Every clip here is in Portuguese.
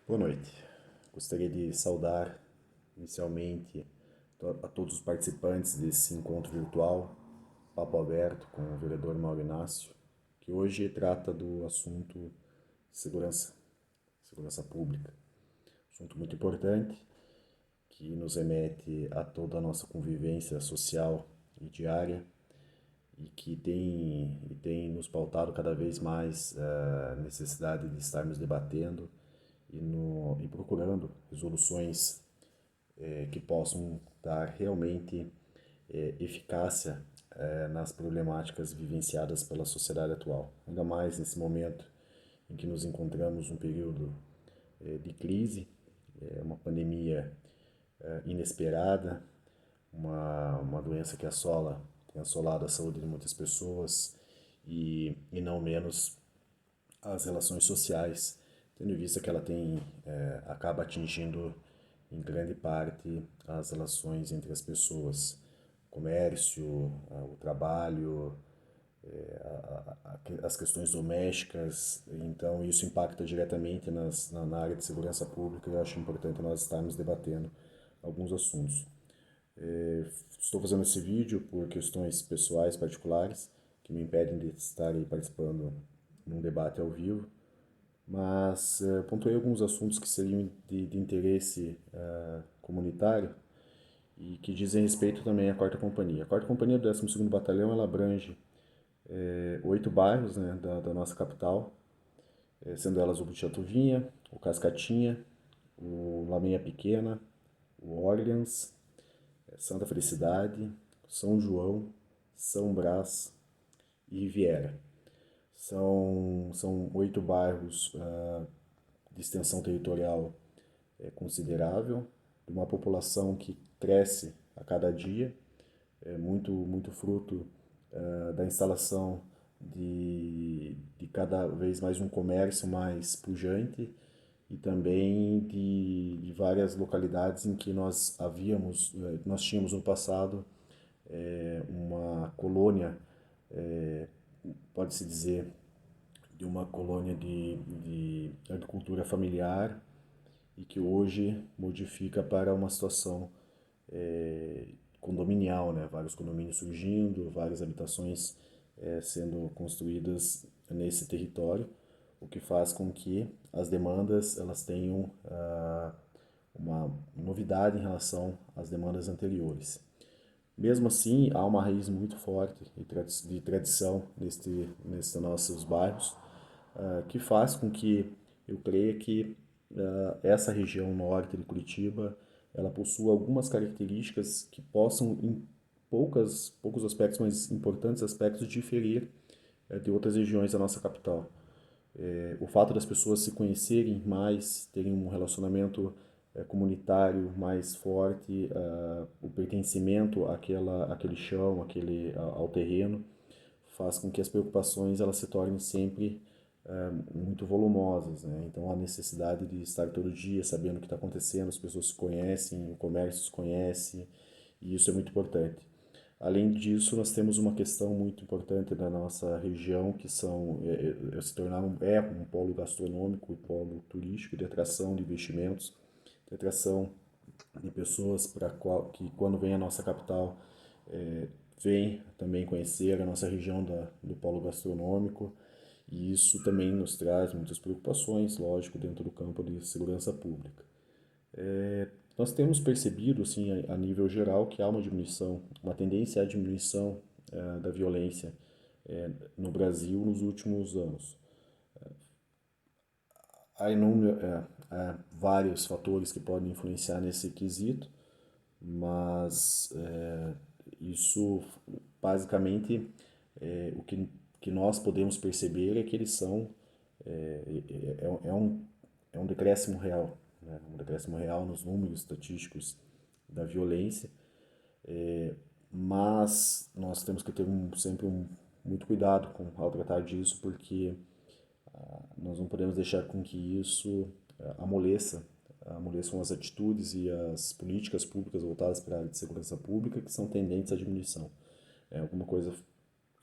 Boa noite. Gostaria de saudar inicialmente a todos os participantes desse encontro virtual, Papo Aberto com o vereador Mauro Inácio, que hoje trata do assunto segurança pública. Assunto muito importante que nos remete a toda a nossa convivência social e diária e que tem nos pautado cada vez mais a necessidade de estarmos debatendo e procurando resoluções que possam dar realmente eficácia nas problemáticas vivenciadas pela sociedade atual. Ainda mais nesse momento em que nos encontramos num período de crise, uma pandemia inesperada, uma doença que tem assolado a saúde de muitas pessoas e não menos as relações sociais, tendo em vista que ela acaba atingindo em grande parte as relações entre as pessoas, o comércio, o trabalho, as questões domésticas. Então isso impacta diretamente na área de segurança pública e eu acho importante nós estarmos debatendo alguns assuntos. Estou fazendo esse vídeo por questões pessoais particulares que me impedem de estar participando num debate ao vivo, mas pontuei alguns assuntos que seriam de interesse comunitário e que dizem respeito também à Quarta Companhia. A Quarta Companhia do 12º Batalhão ela abrange 8 bairros, né, da nossa capital, sendo elas o Botucatuvinha, o Cascatinha, o Lameia Pequena, o Orleans, Santa Felicidade, São João, São Brás e Riviera. São 8 bairros de extensão territorial considerável, de uma população que cresce a cada dia, muito fruto da instalação de cada vez mais um comércio mais pujante e também de várias localidades em que nós tínhamos no passado uma colônia, pode-se dizer, de uma colônia de agricultura familiar e que hoje modifica para uma situação condominial, né? Vários condomínios surgindo, várias habitações sendo construídas nesse território, o que faz com que as demandas elas tenham uma novidade em relação às demandas anteriores. Mesmo assim, há uma raiz muito forte de tradição nestes nossos bairros, que faz com que eu creia que essa região norte de Curitiba ela possua algumas características que possam, em poucos aspectos, mas importantes aspectos, diferir de outras regiões da nossa capital. O fato das pessoas se conhecerem mais, terem um relacionamento comunitário mais forte, o pertencimento àquele chão, ao terreno, faz com que as preocupações elas se tornem sempre muito volumosas, né? Então a necessidade de estar todo dia sabendo o que está acontecendo, as pessoas se conhecem, o comércio se conhece, e isso é muito importante. Além disso, nós temos uma questão muito importante da nossa região, que se tornar um polo gastronômico e polo turístico de atração de investimentos, de atração de pessoas que quando vem à nossa capital vem também conhecer a nossa região do polo gastronômico, e isso também nos traz muitas preocupações, lógico, dentro do campo de segurança pública. Nós temos percebido, assim, a nível geral, que há uma tendência à diminuição da violência no Brasil nos últimos anos. Há vários fatores que podem influenciar nesse quesito, mas isso, basicamente, que nós podemos perceber é que eles são é um, é um decréscimo real, né? Um decréscimo real nos números estatísticos da violência, mas nós temos que ter muito cuidado ao tratar disso, porque nós não podemos deixar com que isso amoleçam as atitudes e as políticas públicas voltadas para a área de segurança pública que são tendentes à diminuição. Alguma coisa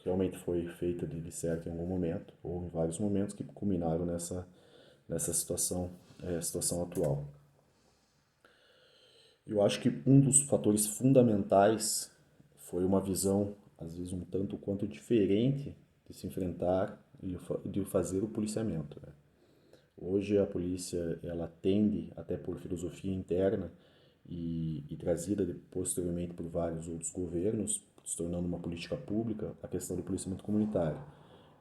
realmente foi feita de certo em algum momento, ou em vários momentos, que culminaram nessa situação a situação atual. Eu acho que um dos fatores fundamentais foi uma visão, às vezes, um tanto quanto diferente de se enfrentar e de fazer o policiamento, né? Hoje a polícia ela tende, até por filosofia interna e trazida posteriormente por vários outros governos, se tornando uma política pública, a questão do policiamento comunitário.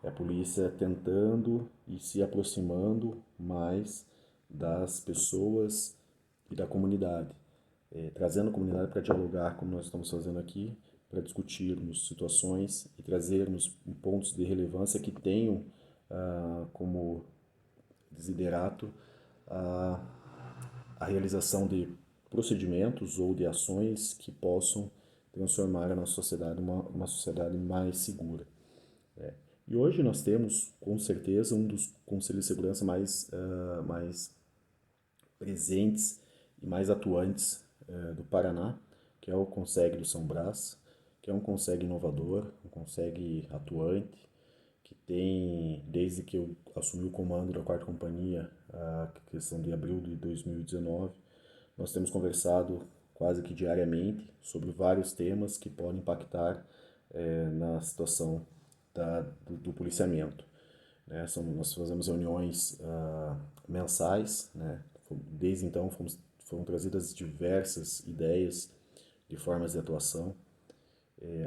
É a polícia tentando e se aproximando mais das pessoas e da comunidade, trazendo a comunidade para dialogar, como nós estamos fazendo aqui, para discutirmos situações e trazermos pontos de relevância que tenham como desiderato a, a realização de procedimentos ou de ações que possam transformar a nossa sociedade uma sociedade mais segura. E hoje nós temos, com certeza, um dos conselhos de segurança mais presentes e mais atuantes do Paraná, que é o Conseg do São Brás, que é um Conseg inovador, um Conseg atuante, que tem, desde que eu assumi o comando da 4ª Companhia, a questão de abril de 2019, nós temos conversado quase que diariamente sobre vários temas que podem impactar na situação do policiamento. Né? Nós fazemos reuniões mensais, né? Desde então foram trazidas diversas ideias de formas de atuação,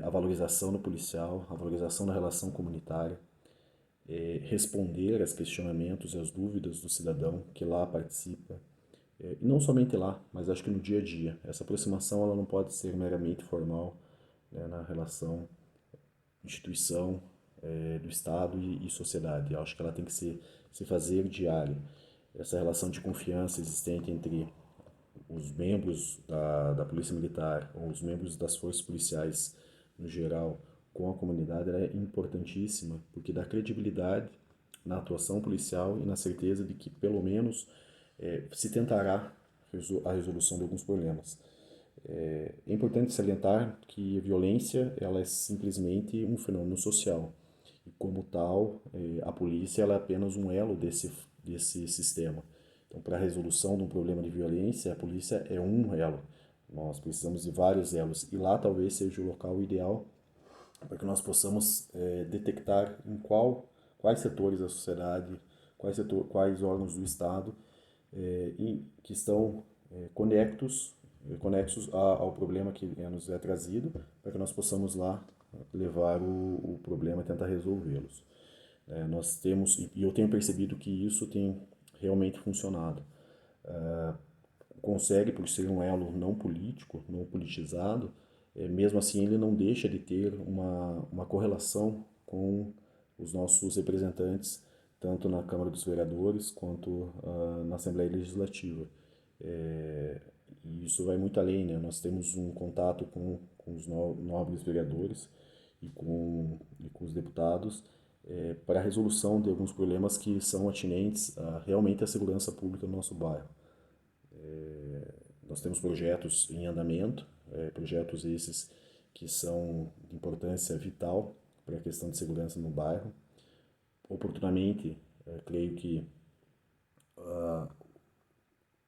a valorização do policial, a valorização da relação comunitária, responder aos questionamentos e às dúvidas do cidadão que lá participa, e não somente lá, mas acho que no dia a dia. Essa aproximação ela não pode ser meramente formal, né, na relação instituição do Estado e sociedade. Eu acho que ela tem que se fazer diária. Essa relação de confiança existente entre os membros da Polícia Militar ou os membros das forças policiais no geral com a comunidade ela é importantíssima, porque dá credibilidade na atuação policial e na certeza de que, pelo menos, se tentará a resolução de alguns problemas. É importante salientar que a violência ela é simplesmente um fenômeno social e, como tal, a polícia ela é apenas um elo desse sistema. Então, para a resolução de um problema de violência, a polícia é um elo. Nós precisamos de vários elos e lá talvez seja o local ideal para que nós possamos detectar quais setores da sociedade, quais órgãos do Estado que estão conexos ao problema que nos é trazido, para que nós possamos lá levar o problema e tentar resolvê-los. Nós temos, e eu tenho percebido que isso tem realmente funcionado. Consegue, por ser um elo não político, não politizado, mesmo assim ele não deixa de ter uma correlação com os nossos representantes, tanto na Câmara dos Vereadores quanto na Assembleia Legislativa. E isso vai muito além, né? Nós temos um contato com os nobres vereadores e com os deputados para a resolução de alguns problemas que são atinentes realmente à segurança pública do nosso bairro. Nós temos projetos em andamento, projetos esses que são de importância vital para a questão de segurança no bairro. Oportunamente, creio que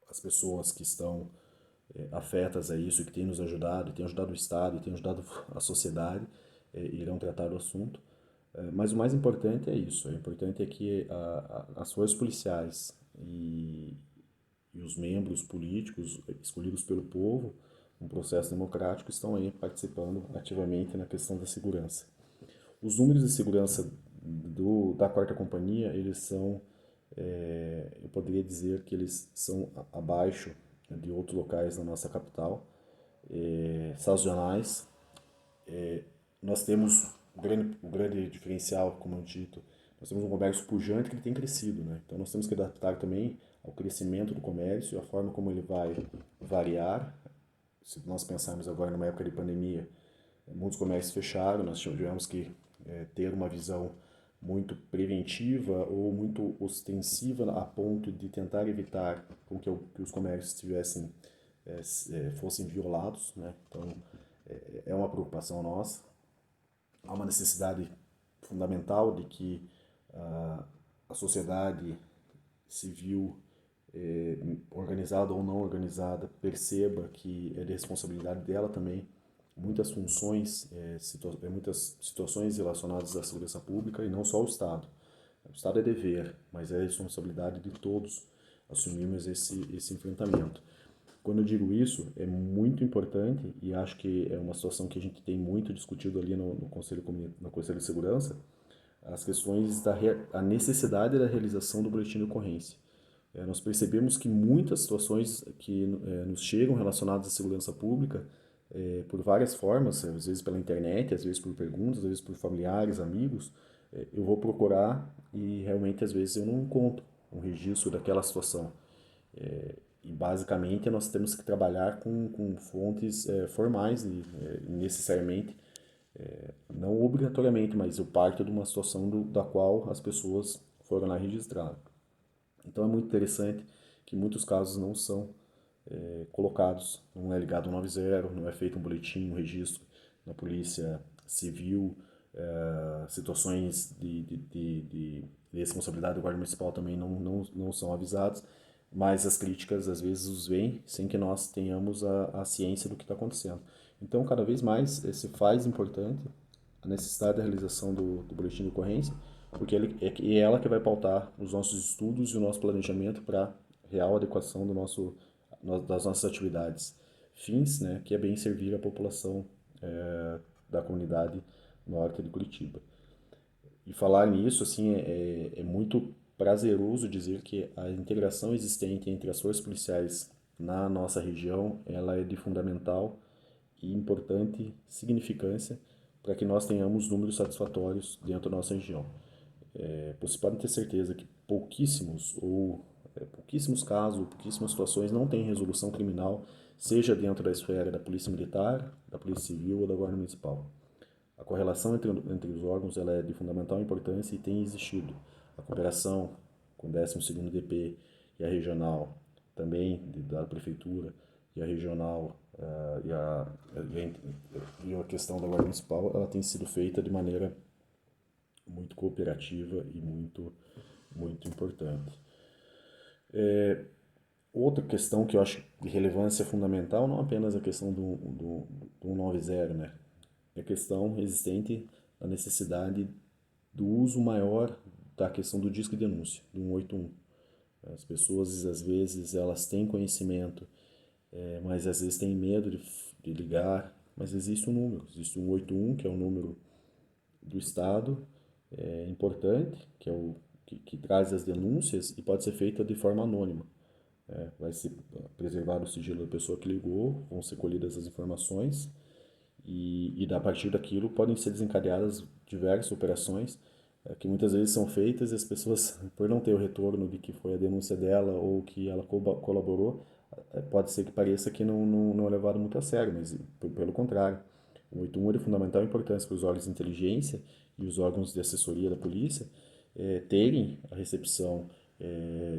as pessoas que estão afetas a isso, que têm nos ajudado, têm ajudado o Estado, e têm ajudado a sociedade, irão tratar do assunto. Mas o mais importante é isso, o importante é que as forças policiais e os membros políticos escolhidos pelo povo, um processo democrático, estão aí participando ativamente na questão da segurança. Os números de segurança da 4ª Companhia, eles são, eu poderia dizer que eles são abaixo de outros locais na nossa capital, sazonais. Nós temos o grande diferencial, como eu dito, nós temos um comércio pujante que ele tem crescido, né? Então nós temos que adaptar também ao crescimento do comércio, a forma como ele vai variar. Se nós pensarmos agora numa época de pandemia, muitos comércios fecharam, nós tivemos que ter uma visão muito preventiva ou muito ostensiva a ponto de tentar evitar com que os comércios fossem violados, né? Então é uma preocupação nossa. Há uma necessidade fundamental de que a sociedade civil organizada ou não organizada, perceba que é de responsabilidade dela também muitas funções, muitas situações relacionadas à segurança pública e não só o Estado. O Estado é dever, mas é responsabilidade de todos assumirmos esse enfrentamento. Quando eu digo isso, é muito importante e acho que é uma situação que a gente tem muito discutido ali no Conselho de Segurança, as questões a necessidade da realização do boletim de ocorrência. Nós percebemos que muitas situações que nos chegam relacionadas à segurança pública, por várias formas, às vezes pela internet, às vezes por perguntas, às vezes por familiares, amigos, eu vou procurar e realmente às vezes eu não encontro um registro daquela situação. E basicamente nós temos que trabalhar com fontes formais e necessariamente, não obrigatoriamente, mas eu parto de uma situação da qual as pessoas foram lá registrar. Então é muito interessante que muitos casos não são colocados, não é ligado ao 90, não é feito um boletim, um registro na polícia civil, situações de responsabilidade do guarda municipal também não são avisadas, mas as críticas às vezes os vêm sem que nós tenhamos a ciência do que está acontecendo. Então, cada vez mais se faz importante a necessidade da realização do boletim de ocorrência, porque é ela que vai pautar os nossos estudos e o nosso planejamento para real adequação das nossas atividades fins, né, que é bem servir a população da comunidade norte de Curitiba. E falar nisso, assim, é muito prazeroso dizer que a integração existente entre as forças policiais na nossa região, ela é de fundamental e importante significância para que nós tenhamos números satisfatórios dentro da nossa região. Vocês podem ter certeza que pouquíssimos casos, pouquíssimas situações não têm resolução criminal, seja dentro da esfera da Polícia Militar, da Polícia Civil ou da Guarda Municipal. A correlação entre os órgãos ela é de fundamental importância e tem existido. A cooperação com o 12º DP e a regional, também da prefeitura, e a regional e a questão da Guarda Municipal, ela tem sido feita de maneira muito cooperativa e muito importante. Outra questão que eu acho de relevância fundamental, não apenas a questão do 90, né? É a questão existente da necessidade do uso maior da questão do disco de denúncia, do 181. As pessoas, às vezes, elas têm conhecimento, mas às vezes têm medo de ligar, mas existe um número, existe o 181, que é o número do Estado, importante, que é que traz as denúncias e pode ser feita de forma anônima. Vai ser preservado o sigilo da pessoa que ligou, vão ser colhidas as informações e a partir daquilo podem ser desencadeadas diversas operações que muitas vezes são feitas e as pessoas, por não ter o retorno de que foi a denúncia dela ou que ela colaborou, pode ser que pareça que não é levado muito a sério, mas pelo contrário. O 81 é de fundamental importância para os órgãos de inteligência e os órgãos de assessoria da polícia terem a recepção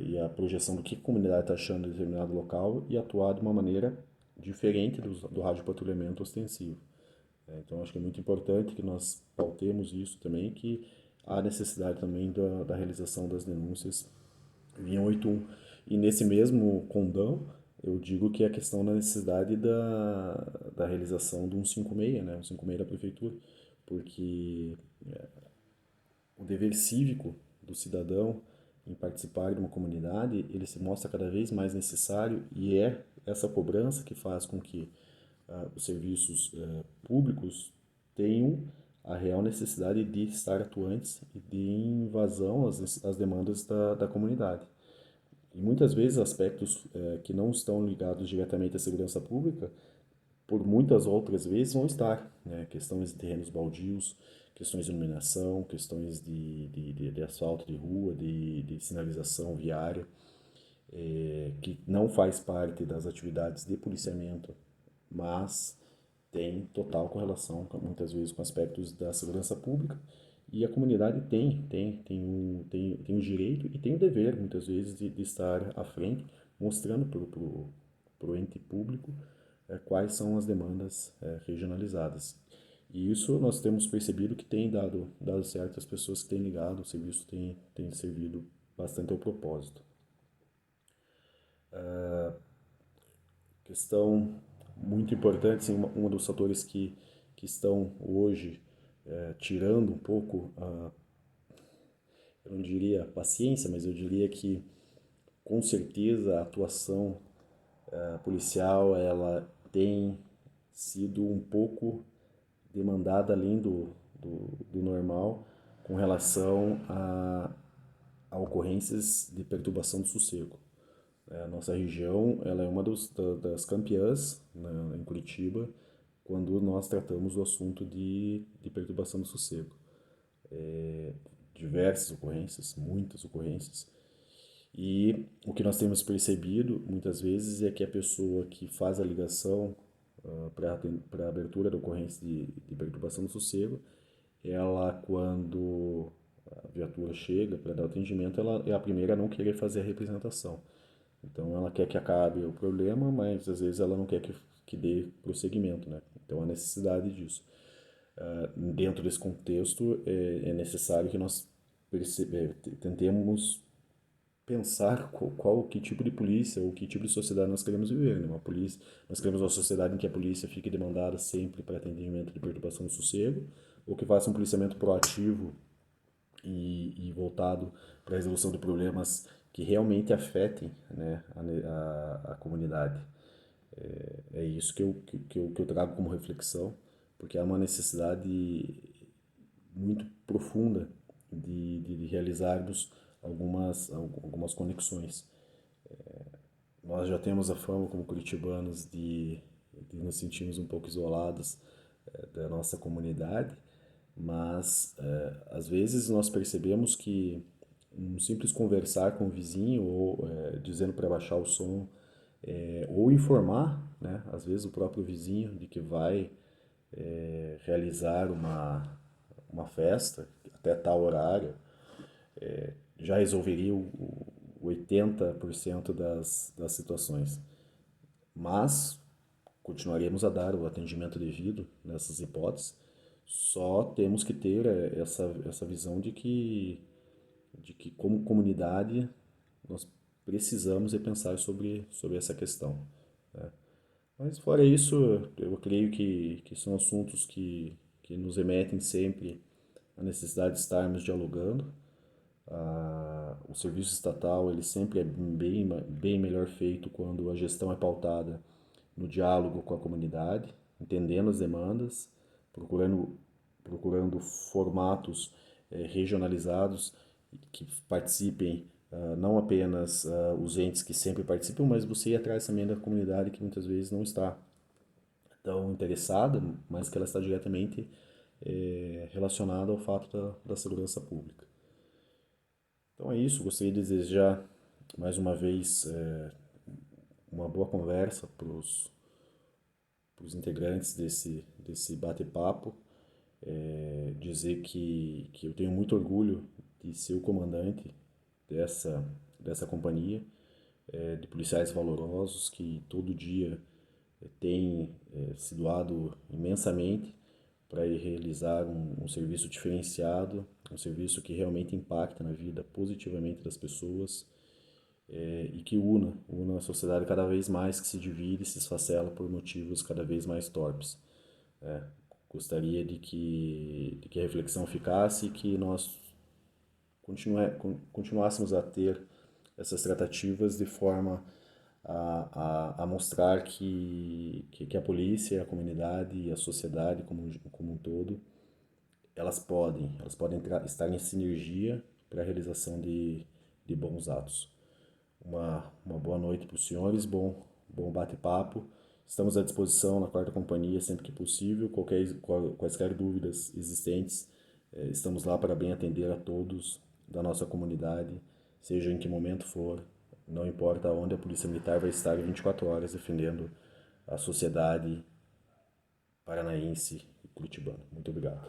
e a projeção do que a comunidade está achando de determinado local e atuar de uma maneira diferente do rádio patrulhamento ostensivo. Então, acho que é muito importante que nós pautemos isso também, que há necessidade também da realização das denúncias via 81. E nesse mesmo condão, eu digo que é a questão da necessidade da realização do 156, né? 156 da prefeitura, porque o dever cívico do cidadão em participar de uma comunidade, ele se mostra cada vez mais necessário e é essa cobrança que faz com que os serviços públicos tenham a real necessidade de estar atuantes e de invasão às demandas da comunidade. E muitas vezes aspectos que não estão ligados diretamente à segurança pública, por muitas outras vezes vão estar, né? Questões de terrenos baldios, questões de iluminação, questões de asfalto de rua, de sinalização viária, que não faz parte das atividades de policiamento, mas tem total correlação muitas vezes com aspectos da segurança pública e a comunidade tem o direito e tem o dever muitas vezes de estar à frente mostrando para o ente público quais são as demandas regionalizadas. E isso nós temos percebido que tem dado certo às pessoas que têm ligado, o serviço tem servido bastante ao propósito. questão muito importante, sim, um dos fatores que estão hoje tirando um pouco, eu não diria paciência, mas eu diria que com certeza a atuação policial ela tem sido um pouco demandada além do normal com relação a ocorrências de perturbação do sossego. A nossa região ela é uma das campeãs, né, em Curitiba quando nós tratamos do assunto de perturbação do sossego. Diversas ocorrências, muitas ocorrências. E o que nós temos percebido muitas vezes é que a pessoa que faz a ligação para a abertura da ocorrência de perturbação do sossego, ela, quando a viatura chega para dar atendimento, ela é a primeira a não querer fazer a representação. Então, ela quer que acabe o problema, mas às vezes ela não quer que dê prosseguimento, né? Então, há necessidade disso. Dentro desse contexto, é necessário que nós tentemos pensar que tipo de polícia ou que tipo de sociedade nós queremos viver, né? Uma polícia, nós queremos uma sociedade em que a polícia fique demandada sempre para atendimento de perturbação do sossego, ou que faça um policiamento proativo e voltado para a resolução de problemas que realmente afetem, né, a comunidade. É isso que eu trago como reflexão, porque há uma necessidade muito profunda de realizarmos algumas conexões. Nós já temos a fama como curitibanos de nos sentirmos um pouco isolados da nossa comunidade, mas às vezes nós percebemos que um simples conversar com o vizinho ou dizendo para baixar o som ou informar, né, às vezes o próprio vizinho de que vai realizar uma festa até tal horário, já resolveria 80% das situações. Mas continuaremos a dar o atendimento devido nessas hipóteses, só temos que ter essa visão de que como comunidade, nós precisamos repensar sobre essa questão. Né? Mas fora isso, eu creio que são assuntos que nos remetem sempre à necessidade de estarmos dialogando. O serviço estatal ele sempre é bem melhor feito quando a gestão é pautada no diálogo com a comunidade, entendendo as demandas, procurando, procurando formatos regionalizados que participem não apenas os entes que sempre participam, mas você ir atrás também da comunidade que muitas vezes não está tão interessada, mas que ela está diretamente relacionada ao fato da segurança pública. Então é isso, gostaria de desejar mais uma vez uma boa conversa para os integrantes desse bate-papo. Dizer que eu tenho muito orgulho de ser o comandante dessa companhia, de policiais valorosos que todo dia têm se doado imensamente para realizar um serviço diferenciado, um serviço que realmente impacta na vida positivamente das pessoas e que una a sociedade cada vez mais que se divide e se esfacela por motivos cada vez mais torpes. Gostaria de que a reflexão ficasse e que nós continuássemos a ter essas tratativas de forma a mostrar que a polícia, a comunidade e a sociedade como um todo, elas podem estar em sinergia para a realização de bons atos. Uma boa noite para os senhores, bom bate-papo. Estamos à disposição na quarta companhia sempre que possível. Quaisquer dúvidas existentes, estamos lá para bem atender a todos da nossa comunidade, seja em que momento for, não importa onde a Polícia Militar vai estar 24 horas defendendo a sociedade paranaense e curitibana. Muito obrigado.